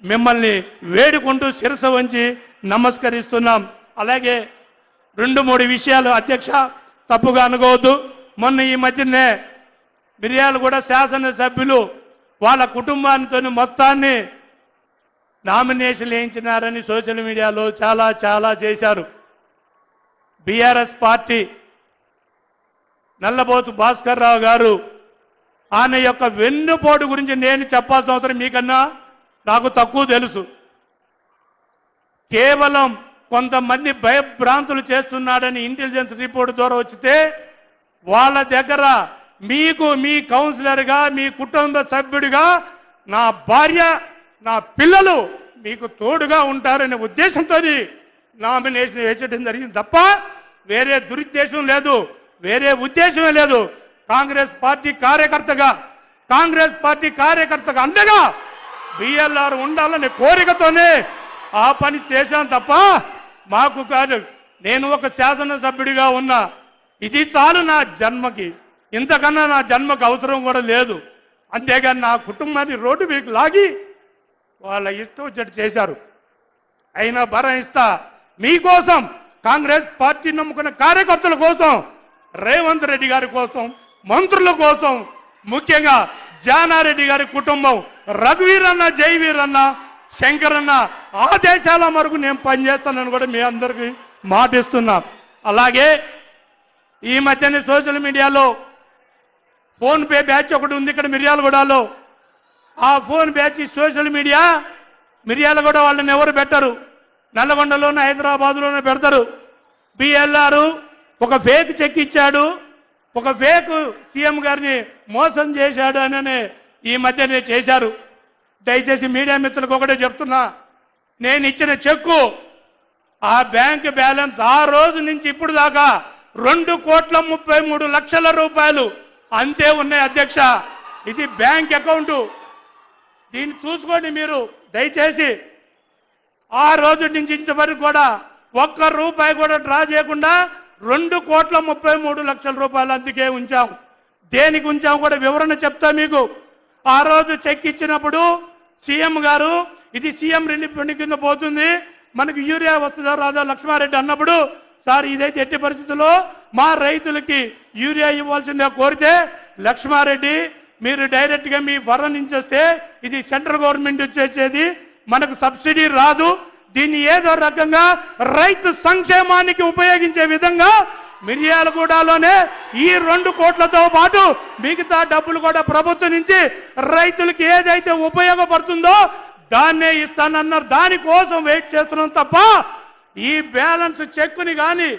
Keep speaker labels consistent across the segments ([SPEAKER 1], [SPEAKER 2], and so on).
[SPEAKER 1] మిమ్మల్ని వేడుకుంటూ శిరస వంచి నమస్కరిస్తున్నాం. అలాగే 2-3 విషయాలు అధ్యక్ష తప్పుగా అనుకోవద్దు. మొన్న ఈ మధ్యనే మిర్యాలగూడ శాసనసభ్యులు వాళ్ళ కుటుంబానితో మొత్తాన్ని నామినేషన్ వేయించినారని సోషల్ మీడియాలో చాలా చేశారు. బీఆర్ఎస్ పార్టీ నల్లబోతు భాస్కర్ రావు గారు ఆయన యొక్క వెన్నుపోటు గురించి నేను చెప్పాల్సిన అవసరం మీకన్నా నాకు తక్కువ తెలుసు. కేవలం కొంతమంది భయభ్రాంతులు చేస్తున్నాడని ఇంటెలిజెన్స్ రిపోర్ట్ ద్వారా వచ్చితే వాళ్ళ దగ్గర మీకు మీ కౌన్సిలర్గా మీ కుటుంబ సభ్యుడిగా నా భార్య నా పిల్లలు మీకు తోడుగా ఉంటారనే ఉద్దేశంతో నామినేషన్ వేయడం జరిగింది తప్ప వేరే దురుద్దేశం లేదు, వేరే ఉద్దేశమే లేదు. కాంగ్రెస్ పార్టీ కార్యకర్తగా అండగా బిఎల్ఆర్ ఉండాలనే కోరికతోనే ఆ పని చేశాను తప్ప మాకు కాదు. నేను ఒక శాసనసభ్యుడిగా ఉన్నా, ఇది చాలు నా జన్మకి, ఇంతకన్నా నా జన్మకు అవసరం కూడా లేదు. అంతేగాని నా కుటుంబాన్ని రోడ్డు మీకు లాగి వాళ్ళ ఇష్టం వచ్చేట్టు చేశారు. అయినా భరణిస్తా మీకోసం, కాంగ్రెస్ పార్టీ నమ్ముకున్న కార్యకర్తల కోసం, రేవంత్ రెడ్డి గారి కోసం, మంత్రుల కోసం, ముఖ్యంగా జానారెడ్డి గారి కుటుంబం, రఘువీరన్న, జయవీరన్న, శంకరన్న ఆదేశాల వరకు నేను పనిచేస్తానని కూడా మీ అందరికీ మాటిస్తున్నా. అలాగే ఈ మధ్యనే సోషల్ మీడియాలో ఫోన్ పే బ్యాచ్ ఒకటి ఉంది ఇక్కడ మిర్యాలగూడలో. ఆ phone batch social media Miryalaguda వాళ్ళని ఎవరు పెట్టరు, నల్లగొండలోనే హైదరాబాద్లోనే పెడతారు. బిఎల్ఆర్ ఒక ఫేక్ చెక్ ఇచ్చాడు, ఒక ఫేక్ సీఎం గారిని మోసం చేశాడు అని ఈ మధ్యనే చేశారు. దయచేసి మీడియా మిత్రులకు ఒకటే చెప్తున్నా, నేను ఇచ్చిన చెక్కు ఆ బ్యాంక్ బ్యాలెన్స్ ఆ రోజు నుంచి ఇప్పుడు దాకా 2,33,00,000 రూపాయలు అంతే ఉన్నాయి అధ్యక్ష. ఇది బ్యాంక్ అకౌంటు, దీన్ని చూసుకోండి మీరు దయచేసి. ఆ రోజు నుంచి ఇంతవరకు కూడా ₹1 కూడా డ్రా చేయకుండా 2,33,00,000 రూపాయలు అందుకే ఉంచాం. దేనికి ఉంచాం కూడా వివరణ చెప్తా మీకు. ఆ రోజు చెక్ ఇచ్చినప్పుడు సీఎం గారు ఇది సీఎం రిలీఫ్ ఫండ్ కింద పోతుంది, మనకు యూరియా వస్తుందా రాదా లక్ష్మారెడ్డి అన్నప్పుడు, సార్ ఇదైతే ఎట్టి పరిస్థితుల్లో మా రైతులకి యూరియా ఇవ్వాల్సిందే కోరితే, లక్ష్మారెడ్డి మీరు డైరెక్ట్గా మీ ఫరం నుంచి వస్తే ఇది సెంట్రల్ గవర్నమెంట్ వచ్చేది, మనకు సబ్సిడీ రాదు, దీన్ని ఏదో రకంగా రైతు సంక్షేమానికి ఉపయోగించే విధంగా మిర్యాలగూడలోనే ఈ 2 కోట్లతో పాటు మిగతా డబ్బులు కూడా ప్రభుత్వం నుంచి రైతులకి ఏదైతే ఉపయోగపడుతుందో దాన్నే ఇస్తానన్నారు. దానికోసం వెయిట్ చేస్తున్నాం తప్ప ఈ బ్యాలెన్స్ చెక్కుని కానీ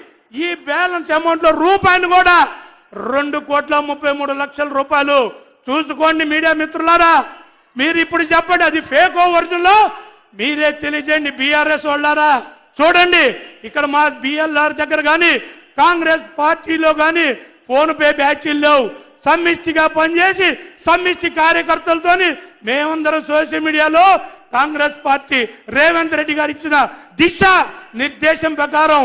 [SPEAKER 1] ఈ బ్యాలెన్స్ అమౌంట్ లో రూపాయిని కూడా 2,33,00,000 రూపాయలు చూసుకోండి మీడియా మిత్రులారా. మీరు ఇప్పుడు చెప్పండి అది ఫేక్ ఒరిజినల్ లో మీరే తెలియజేయండి. బీఆర్ఎస్ వాళ్ళారా చూడండి, ఇక్కడ మా బిఎల్ఆర్ దగ్గర కానీ కాంగ్రెస్ పార్టీలో కానీ ఫోన్ పే బ్యాచీల్లో సమిష్టిగా పనిచేసి సమిష్టి కార్యకర్తలతోని మేమందరం సోషల్ మీడియాలో కాంగ్రెస్ పార్టీ రేవంత్ రెడ్డి గారు ఇచ్చిన దిశ నిర్దేశం ప్రకారం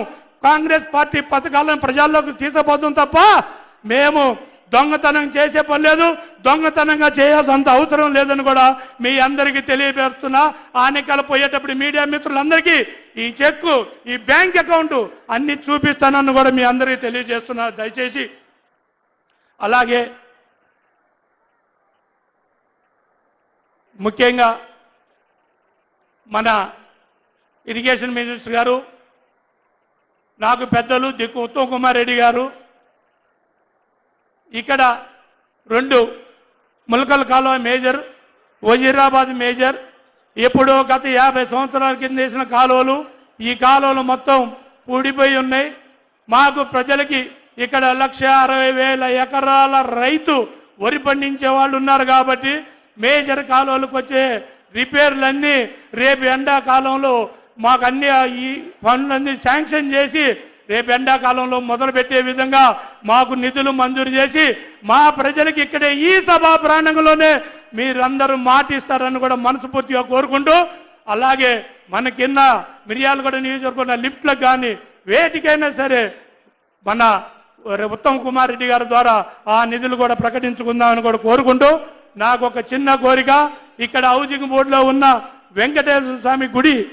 [SPEAKER 1] కాంగ్రెస్ పార్టీ పథకాలను ప్రజల్లోకి తీసుకుపోతుంది తప్ప మేము దొంగతనం చేసే పని లేదు, దొంగతనంగా చేయాల్సినంత అవసరం లేదని కూడా మీ అందరికీ తెలియజేస్తున్నా. ఆనకలు పోయేటప్పుడు మీడియా మిత్రులందరికీ ఈ చెక్కు ఈ బ్యాంక్ అకౌంట్ అన్ని చూపిస్తానని కూడా మీ అందరికీ తెలియజేస్తున్నా దయచేసి. అలాగే ముఖ్యంగా మన ఇరిగేషన్ మినిస్టర్ గారు, నాకు పెద్దలు దిక్కు ఉత్తమ్ కుమార్ రెడ్డి గారు ఇక్కడ 2 ములకల్ కాలువ మేజర్, వజీరాబాద్ మేజర్ ఎప్పుడో గత 50 సంవత్సరాల కింద వేసిన కాలువలు, ఈ కాలువలు మొత్తం పూడిపోయి ఉన్నాయి. మాకు ప్రజలకి ఇక్కడ 1,60,000 ఎకరాల రైతు వరి పండించే వాళ్ళు ఉన్నారు కాబట్టి మేజర్ కాలువలకు వచ్చే రిపేర్లన్నీ రేపు ఎండాకాలంలో మాకు అన్ని ఈ పనులన్నీ శాంక్షన్ చేసి రేపు ఎండాకాలంలో మొదలుపెట్టే విధంగా మాకు నిధులు మంజూరు చేసి మా ప్రజలకి ఇక్కడే ఈ సభా ప్రాంగణంలోనే మీరందరూ మాటిస్తారని కూడా మనస్ఫూర్తిగా కోరుకుంటూ, అలాగే మన కింద మిర్యాలగూడ నియోజకవర్గం లిఫ్ట్లకు కానీ వేటికైనా సరే మన ఉత్తమ్ కుమార్ రెడ్డి గారి ద్వారా ఆ నిధులు కూడా ప్రకటించుకుందామని కూడా కోరుకుంటూ, నాకు ఒక చిన్న కోరిక, ఇక్కడ హౌసింగ్ బోర్డులో ఉన్న వెంకటేశ్వర స్వామి గుడి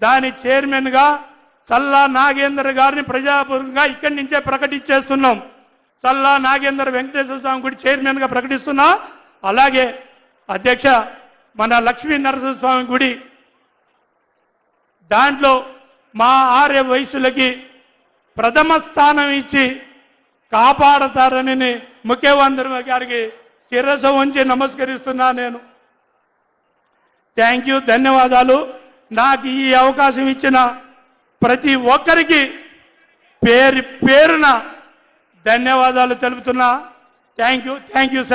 [SPEAKER 1] దాని చైర్మన్గా చల్లా నాగేందర్ గారిని ప్రజాపూర్వకంగా ఇక్కడి నుంచే ప్రకటించేస్తున్నాం. చల్లా నాగేందర్ వెంకటేశ్వర స్వామి గుడి చైర్మన్గా ప్రకటిస్తున్నా. అలాగే అధ్యక్ష మన లక్ష్మీ నరసింహస్వామి గుడి దాంట్లో మా ఆర్య వయసులకి ప్రథమ స్థానం ఇచ్చి కాపాడతారని ముఖ్యమంత్రి గారికి శిరస్సు ఉంచి నమస్కరిస్తున్నా. నేను థ్యాంక్ యూ, ధన్యవాదాలు. నాకు ఈ అవకాశం ఇచ్చిన ప్రతి ఒక్కరికి పేరున ధన్యవాదాలు తెలుపుతున్నా. Thank you sir.